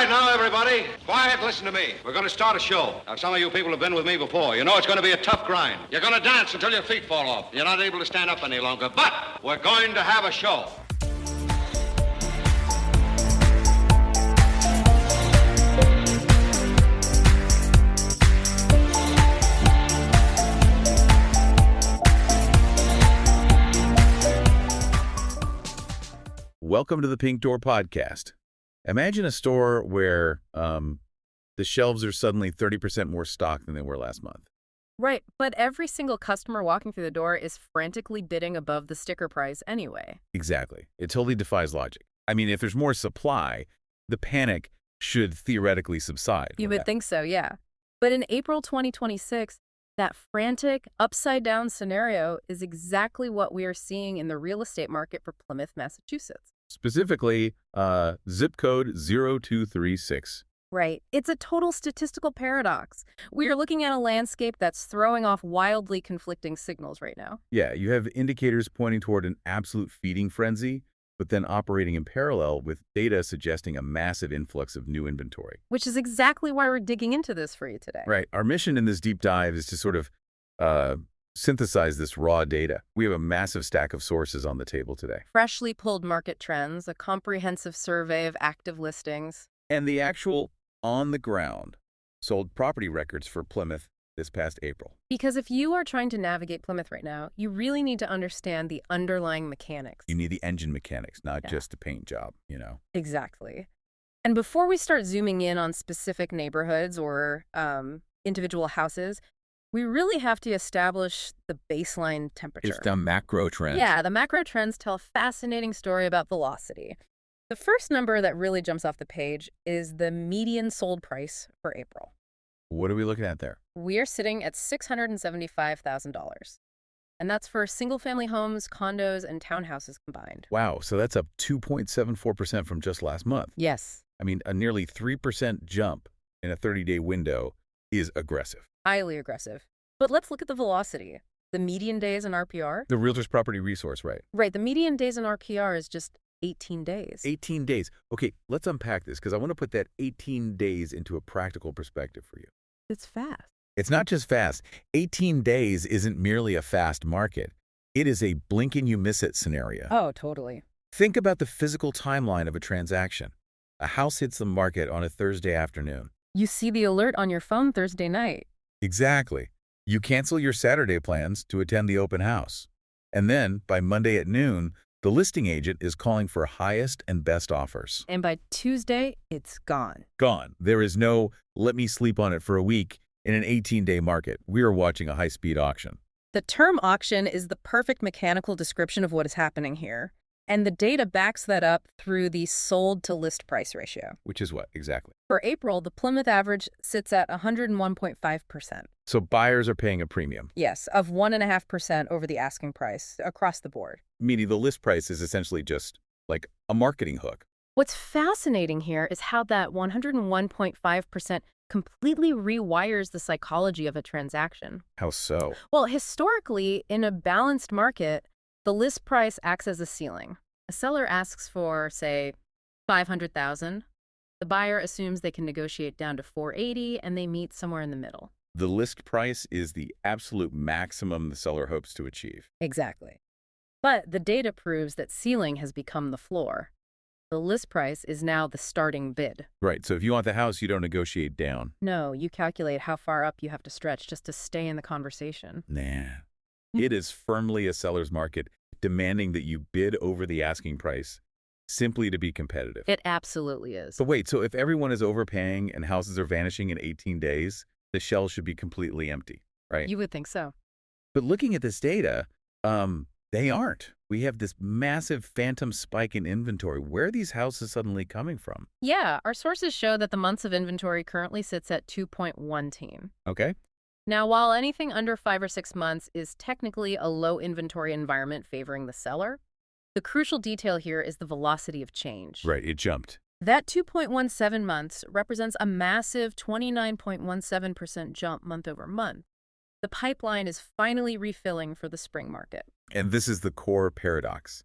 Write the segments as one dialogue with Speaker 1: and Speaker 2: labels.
Speaker 1: Quiet now, everybody. Quiet, listen to me. We're going to start a show. Now, some of you people have been with me before. You know it's going to be a tough grind. You're going to dance until your feet fall off. You're not able to stand up any longer. But we're going to have a show.
Speaker 2: Welcome to the Pink Door Podcast. Imagine a store where the shelves are suddenly 30% more stocked than they were last month.
Speaker 3: Right, but every single customer walking through the door is frantically bidding above the sticker price anyway.
Speaker 2: Exactly. It totally defies logic. I mean, if there's more supply, the panic should theoretically subside.
Speaker 3: You would think so, yeah. But in April 2026, that frantic, upside-down scenario is exactly what we are seeing in the real estate market for Plymouth, Massachusetts.
Speaker 2: Specifically, zip code 0236.
Speaker 3: Right. It's a total statistical paradox. We are looking at a landscape that's throwing off wildly conflicting signals right now.
Speaker 2: Yeah, you have indicators pointing toward an absolute feeding frenzy, but then operating in parallel with data suggesting a massive influx of new inventory.
Speaker 3: Which is exactly why we're digging into this for you today.
Speaker 2: Right. Our mission in this deep dive is to sort of synthesize this raw data. We have a massive stack of sources on the table today.
Speaker 3: Freshly pulled market trends, a comprehensive survey of active listings.
Speaker 2: And the actual on-the-ground sold property records for Plymouth this past April.
Speaker 3: Because if you are trying to navigate Plymouth right now, you really need to understand the underlying mechanics.
Speaker 2: You need the engine mechanics, not just a paint job, you know?
Speaker 3: Exactly. And before we start zooming in on specific neighborhoods or individual houses, we really have to establish the baseline temperature.
Speaker 2: It's the macro trend.
Speaker 3: Yeah, the macro trends tell a fascinating story about velocity. The first number that really jumps off the page is the median sold price for April.
Speaker 2: What are we looking at there?
Speaker 3: We are sitting at $675,000. And that's for single-family homes, condos, and townhouses combined.
Speaker 2: Wow, so that's up 2.74% from just last month.
Speaker 3: Yes.
Speaker 2: I mean, a nearly 3% jump in a 30-day window is aggressive.
Speaker 3: Highly aggressive. But let's look at the velocity. The median days in RPR?
Speaker 2: The Realtors Property Resource, right?
Speaker 3: Right, the median days in RPR is just 18 days.
Speaker 2: 18 days. Okay, let's unpack this because I want to put that 18 days into a practical perspective for you.
Speaker 3: It's fast.
Speaker 2: It's not just fast. 18 days isn't merely a fast market. It is a blink and you miss it scenario.
Speaker 3: Oh, totally.
Speaker 2: Think about the physical timeline of a transaction. A house hits the market on a Thursday afternoon.
Speaker 3: You see the alert on your phone Thursday night.
Speaker 2: Exactly. You cancel your Saturday plans to attend the open house. And then, by Monday at noon, the listing agent is calling for highest and best offers.
Speaker 3: And by Tuesday, it's gone.
Speaker 2: Gone. There is no, let me sleep on it for a week in an 18-day market. We are watching a high-speed auction.
Speaker 3: The term auction is the perfect mechanical description of what is happening here. And the data backs that up through the sold-to-list price ratio.
Speaker 2: Which is what, exactly?
Speaker 3: For April, the Plymouth average sits at 101.5%.
Speaker 2: So buyers are paying a premium.
Speaker 3: Yes, of 1.5% over the asking price across the board.
Speaker 2: Meaning the list price is essentially just like a marketing hook.
Speaker 3: What's fascinating here is how that 101.5% completely rewires the psychology of a transaction.
Speaker 2: How so?
Speaker 3: Well, historically, in a balanced market, the list price acts as a ceiling. A seller asks for, say, $500,000. The buyer assumes they can negotiate down to $480,000, and they meet somewhere in the middle.
Speaker 2: The list price is the absolute maximum the seller hopes to achieve.
Speaker 3: Exactly. But the data proves that ceiling has become the floor. The list price is now the starting bid.
Speaker 2: Right, so if you want the house, you don't negotiate down.
Speaker 3: No, you calculate how far up you have to stretch just to stay in the conversation.
Speaker 2: Nah. It is firmly a seller's market, demanding that you bid over the asking price simply to be competitive.
Speaker 3: It absolutely is.
Speaker 2: But wait, so if everyone is overpaying and houses are vanishing in 18 days, the shelves should be completely empty, right?
Speaker 3: You would think so.
Speaker 2: But looking at this data, they aren't. We have this massive phantom spike in inventory. Where are these houses suddenly coming from?
Speaker 3: Yeah, our sources show that the months of inventory currently sits at 2.1.
Speaker 2: Okay.
Speaker 3: Now, while anything under 5 or 6 months is technically a low inventory environment favoring the seller, the crucial detail here is the velocity of change.
Speaker 2: Right, it jumped.
Speaker 3: That 2.17 months represents a massive 29.17% jump month over month. The pipeline is finally refilling for the spring market.
Speaker 2: And this is the core paradox.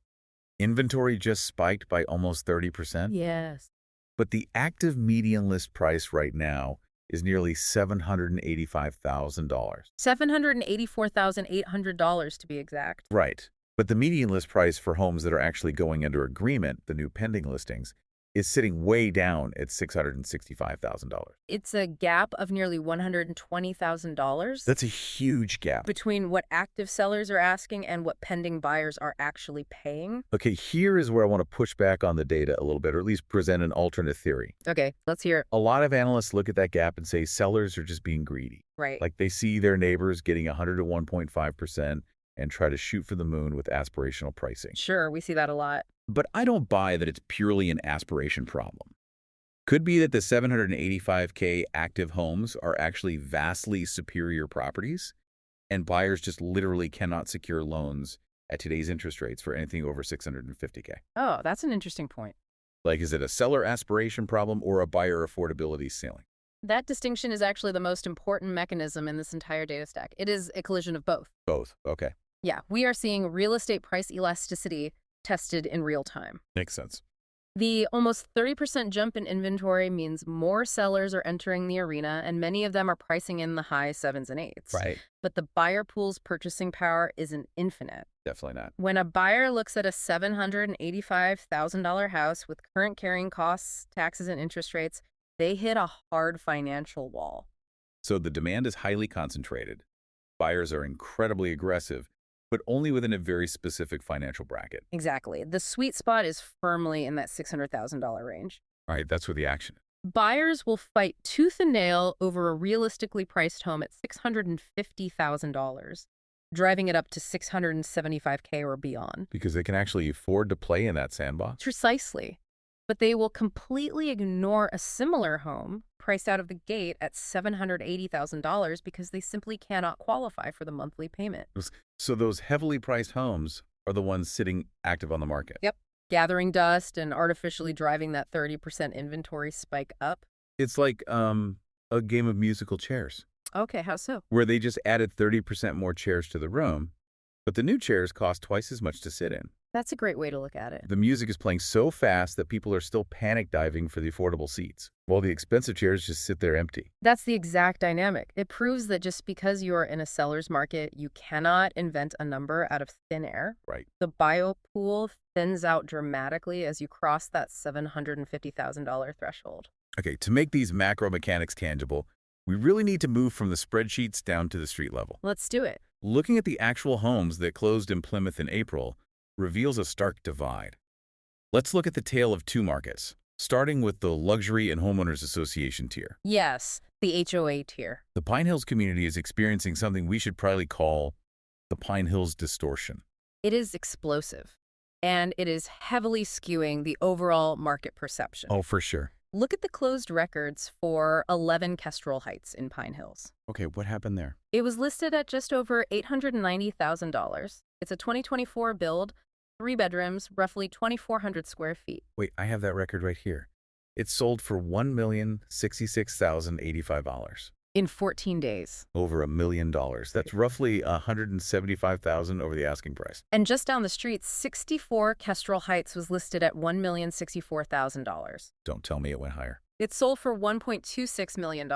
Speaker 2: Inventory just spiked by almost 30%.
Speaker 3: Yes.
Speaker 2: But the active median list price right now is nearly $785,000.
Speaker 3: $784,800 to be exact.
Speaker 2: Right. But the median list price for homes that are actually going under agreement, the new pending listings, is sitting way down at $665,000.
Speaker 3: It's a gap of nearly $120,000
Speaker 2: That's a huge gap.
Speaker 3: between what active sellers are asking and what pending buyers are actually paying.
Speaker 2: Okay, here is where I want to push back on the data a little bit, or at least present an alternate theory.
Speaker 3: Okay, let's hear it.
Speaker 2: A lot of analysts look at that gap and say sellers are just being greedy.
Speaker 3: Right.
Speaker 2: Like they see their neighbors getting 100 to 1.5% and try to shoot for the moon with aspirational pricing.
Speaker 3: Sure, we see that a lot.
Speaker 2: But I don't buy that it's purely an aspiration problem. Could be that the 785K active homes are actually vastly superior properties, and buyers just literally cannot secure loans at today's interest rates for anything over 650K.
Speaker 3: Oh, that's an interesting point.
Speaker 2: Like, is it a seller aspiration problem or a buyer affordability ceiling?
Speaker 3: That distinction is actually the most important mechanism in this entire data stack. It is a collision of both.
Speaker 2: Both. Okay.
Speaker 3: Yeah, we are seeing real estate price elasticity tested in real time.
Speaker 2: Makes sense.
Speaker 3: The almost 30% jump in inventory means more sellers are entering the arena, and many of them are pricing in the high 7s and 8s.
Speaker 2: Right.
Speaker 3: But the buyer pool's purchasing power isn't infinite.
Speaker 2: Definitely not.
Speaker 3: When a buyer looks at a $785,000 house with current carrying costs, taxes, and interest rates, they hit a hard financial wall.
Speaker 2: So the demand is highly concentrated. Buyers are incredibly aggressive, but only within a very specific financial bracket.
Speaker 3: Exactly. The sweet spot is firmly in that $600,000 range.
Speaker 2: All right, that's where the action is.
Speaker 3: Buyers will fight tooth and nail over a realistically priced home at $650,000, driving it up to $675K or beyond.
Speaker 2: Because they can actually afford to play in that sandbox.
Speaker 3: Precisely. But they will completely ignore a similar home priced out of the gate at $780,000 because they simply cannot qualify for the monthly payment.
Speaker 2: So those heavily priced homes are the ones sitting active on the market.
Speaker 3: Yep. Gathering dust and artificially driving that 30% inventory spike up.
Speaker 2: It's like a game of musical chairs,
Speaker 3: Okay, how so?
Speaker 2: where they just added 30% more chairs to the room, but the new chairs cost twice as much to sit in.
Speaker 3: That's a great way to look at it.
Speaker 2: The music is playing so fast that people are still panic diving for the affordable seats, while the expensive chairs just sit there empty.
Speaker 3: That's the exact dynamic. It proves that just because you're in a seller's market, you cannot invent a number out of thin air.
Speaker 2: Right.
Speaker 3: The bio pool thins out dramatically as you cross that $750,000 threshold.
Speaker 2: Okay, to make these macro mechanics tangible, we really need to move from the spreadsheets down to the street level.
Speaker 3: Let's do it.
Speaker 2: Looking at the actual homes that closed in Plymouth in April reveals a stark divide. Let's look at the tale of two markets, starting with the Luxury and Homeowners Association tier.
Speaker 3: Yes, the HOA tier.
Speaker 2: The Pinehills community is experiencing something we should probably call the Pinehills distortion.
Speaker 3: It is explosive, and it is heavily skewing the overall market perception.
Speaker 2: Oh, for sure.
Speaker 3: Look at the closed records for 11 Kestrel Heights in Pinehills.
Speaker 2: Okay, what happened there?
Speaker 3: It was listed at just over $890,000. It's a 2024 build, 3 bedrooms, roughly 2,400 square feet.
Speaker 2: Wait, I have that record right here. It sold for $1,066,085.
Speaker 3: In 14 days.
Speaker 2: Over $1 million. That's roughly $175,000 over the asking price.
Speaker 3: And just down the street, 64 Kestrel Heights was listed at $1,064,000.
Speaker 2: Don't tell me it went higher.
Speaker 3: It sold for $1.26 million,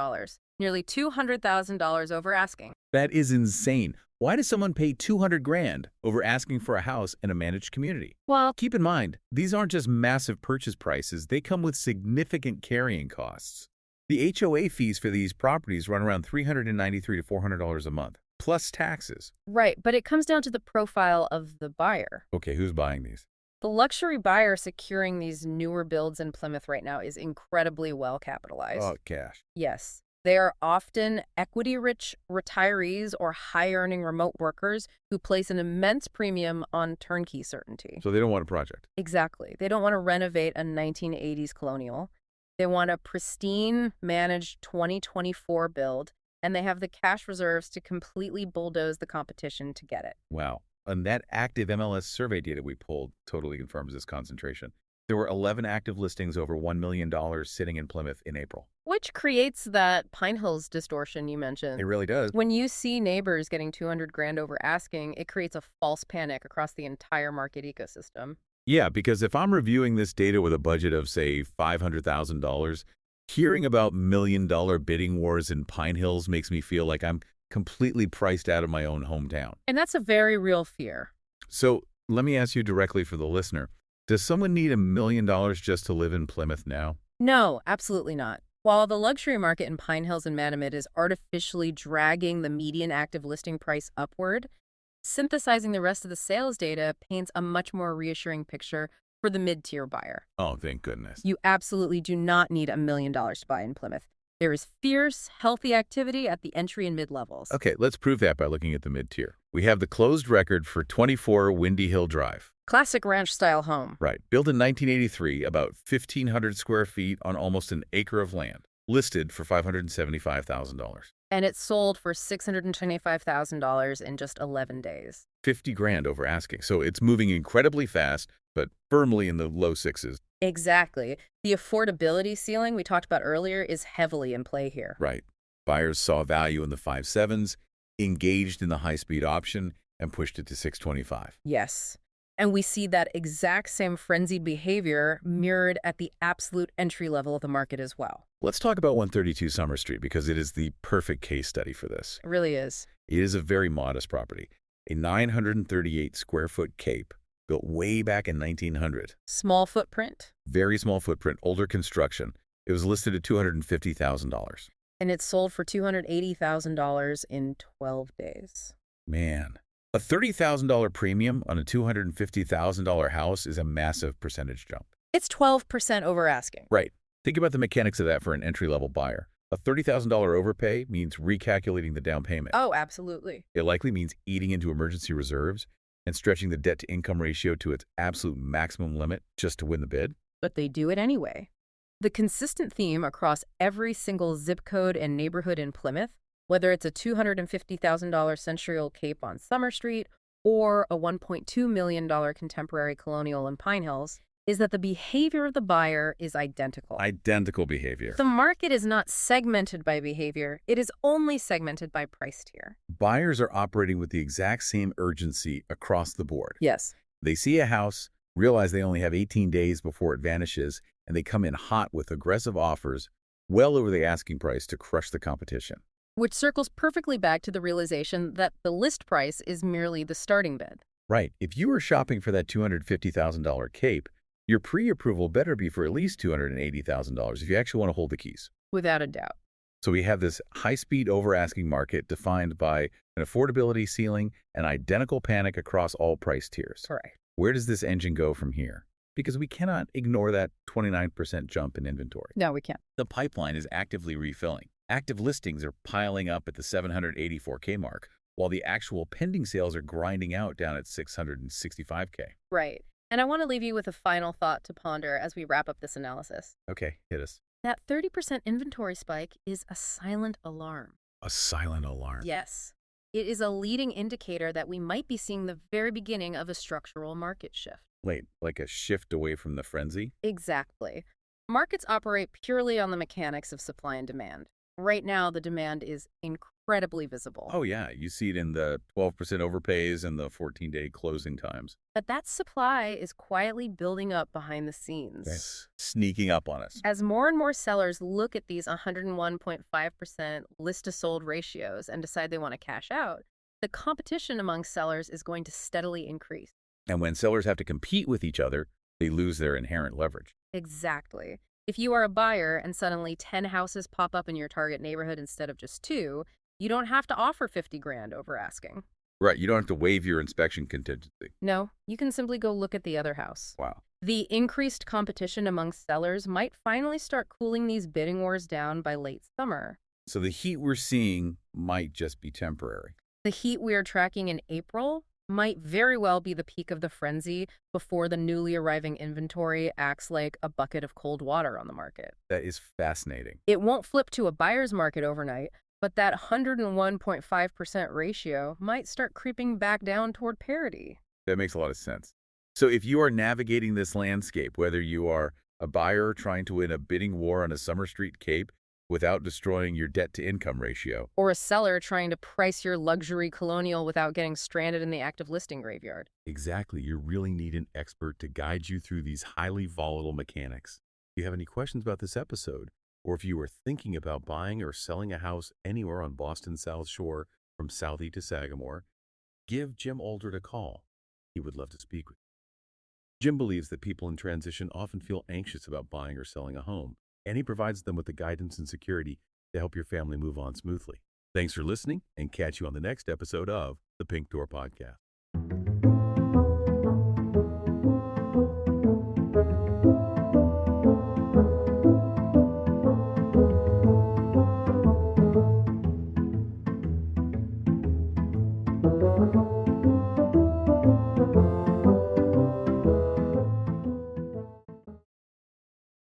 Speaker 3: nearly $200,000 over asking.
Speaker 2: That is insane. Why does someone pay $200,000 over asking for a house in a managed community?
Speaker 3: Well,
Speaker 2: Keep in mind, these aren't just massive purchase prices. They come with significant carrying costs. The HOA fees for these properties run around $393 to $400 a month, plus taxes.
Speaker 3: right, but it comes down to the profile of the buyer.
Speaker 2: Okay, who's buying these?
Speaker 3: The luxury buyer securing these newer builds in Plymouth right now is incredibly well capitalized.
Speaker 2: Oh, cash.
Speaker 3: Yes. They are often equity-rich retirees or high-earning remote workers who place an immense premium on turnkey certainty.
Speaker 2: So they don't want a project.
Speaker 3: Exactly. They don't want to renovate a 1980s colonial. They want a pristine, managed 2024 build, and they have the cash reserves to completely bulldoze the competition to get it.
Speaker 2: Wow. And that active MLS survey data we pulled totally confirms this concentration. There were 11 active listings over $1 million sitting in Plymouth in April.
Speaker 3: Which creates that Pinehills distortion you mentioned.
Speaker 2: It really does.
Speaker 3: When you see neighbors getting $200,000 over asking, it creates a false panic across the entire market ecosystem.
Speaker 2: Yeah, because if I'm reviewing this data with a budget of, say, $500,000, hearing about million-dollar bidding wars in Pinehills makes me feel like I'm completely priced out of my own hometown.
Speaker 3: And that's a very real fear.
Speaker 2: So let me ask you directly for the listener. Does someone need $1 million just to live in Plymouth now?
Speaker 3: No, absolutely not. While the luxury market in Pinehills and Manamid is artificially dragging the median active listing price upward, synthesizing the rest of the sales data paints a much more reassuring picture for the mid-tier buyer.
Speaker 2: Oh, thank goodness.
Speaker 3: You absolutely do not need $1 million to buy in Plymouth. There is fierce, healthy activity at the entry and mid-levels.
Speaker 2: Okay, let's prove that by looking at the mid-tier. We have the closed record for 24 Windy Hill Drive.
Speaker 3: Classic ranch-style home.
Speaker 2: Right. Built in 1983, about 1,500 square feet on almost an acre of land. Listed for $575,000.
Speaker 3: And it sold for $625,000 in just 11 days.
Speaker 2: 50 grand over asking. So it's moving incredibly fast, but firmly in the low sixes.
Speaker 3: Exactly. The affordability ceiling we talked about earlier is heavily in play here.
Speaker 2: Right. Buyers saw value in the 5.7s, engaged in the high-speed option, and pushed it to 625.
Speaker 3: Yes. And we see that exact same frenzied behavior mirrored at the absolute entry level of the market as well.
Speaker 2: Let's talk about 132 Summer Street because it is the perfect case study for this.
Speaker 3: It really is.
Speaker 2: It is a very modest property, a 938 square foot cape built way back in 1900.
Speaker 3: Small footprint.
Speaker 2: Very small footprint, older construction. It was listed at $250,000.
Speaker 3: And it sold for $280,000 in 12 days.
Speaker 2: Man, a $30,000 premium on a $250,000 house is a massive percentage jump.
Speaker 3: It's 12% over asking.
Speaker 2: Right. Think about the mechanics of that for an entry-level buyer. A $30,000 overpay means recalculating the down payment.
Speaker 3: Oh, absolutely.
Speaker 2: It likely means eating into emergency reserves and stretching the debt-to-income ratio to its absolute maximum limit just to win the bid.
Speaker 3: But they do it anyway. The consistent theme across every single zip code and neighborhood in Plymouth, whether it's a $250,000 century-old cape on Summer Street or a $1.2 million contemporary colonial in Pinehills, is that the behavior of the buyer is identical.
Speaker 2: Identical behavior.
Speaker 3: The market is not segmented by behavior. It is only segmented by price tier.
Speaker 2: Buyers are operating with the exact same urgency across the board.
Speaker 3: Yes.
Speaker 2: They see a house, realize they only have 18 days before it vanishes, and they come in hot with aggressive offers well over the asking price to crush the competition.
Speaker 3: Which circles perfectly back to the realization that the list price is merely the starting bid.
Speaker 2: Right. If you are shopping for that $250,000 cape, your pre-approval better be for at least $280,000 if you actually want to hold the keys.
Speaker 3: Without a doubt.
Speaker 2: So we have this high-speed over-asking market defined by an affordability ceiling and identical panic across all price tiers.
Speaker 3: Correct.
Speaker 2: Where does this engine go from here? Because we cannot ignore that 29% jump in inventory.
Speaker 3: No, we can't.
Speaker 2: The pipeline is actively refilling. Active listings are piling up at the 784K mark, while the actual pending sales are grinding out down at 665K.
Speaker 3: Right. And I want to leave you with a final thought to ponder as we wrap up this analysis.
Speaker 2: Okay, hit us.
Speaker 3: That 30% inventory spike is a silent alarm.
Speaker 2: A silent alarm.
Speaker 3: Yes. It is a leading indicator that we might be seeing the very beginning of a structural market shift.
Speaker 2: Wait, like a shift away from the frenzy?
Speaker 3: Exactly. Markets operate purely on the mechanics of supply and demand. Right now, the demand is incredibly visible.
Speaker 2: Oh, yeah. You see it in the 12% overpays and the 14-day closing times.
Speaker 3: But that supply is quietly building up behind the scenes.
Speaker 2: It's sneaking up on us.
Speaker 3: As more and more sellers look at these 101.5% list-to-sold ratios and decide they want to cash out, the competition among sellers is going to steadily increase.
Speaker 2: And when sellers have to compete with each other, they lose their inherent leverage.
Speaker 3: Exactly. If you are a buyer and suddenly 10 houses pop up in your target neighborhood instead of just 2, you don't have to offer 50 grand over asking.
Speaker 2: Right. You don't have to waive your inspection contingency.
Speaker 3: No, you can simply go look at the other house.
Speaker 2: Wow.
Speaker 3: The increased competition among sellers might finally start cooling these bidding wars down by late summer.
Speaker 2: So the heat we're seeing might just be temporary.
Speaker 3: The heat we are tracking in April might very well be the peak of the frenzy before the newly arriving inventory acts like a bucket of cold water on the market.
Speaker 2: That is fascinating.
Speaker 3: It won't flip to a buyer's market overnight, but that 101.5% ratio might start creeping back down toward parity.
Speaker 2: That makes a lot of sense. So if you are navigating this landscape, whether you are a buyer trying to win a bidding war on a Summer Street cape, without destroying your debt-to-income ratio.
Speaker 3: Or a seller trying to price your luxury colonial without getting stranded in the active listing graveyard.
Speaker 2: Exactly. You really need an expert to guide you through these highly volatile mechanics. If you have any questions about this episode, or if you are thinking about buying or selling a house anywhere on Boston's South Shore from Southie to Sagamore, give Jim Aldred a call. He would love to speak with you. Jim believes that people in transition often feel anxious about buying or selling a home, and he provides them with the guidance and security to help your family move on smoothly. Thanks for listening, and catch you on the next episode of the Pink Door Podcast.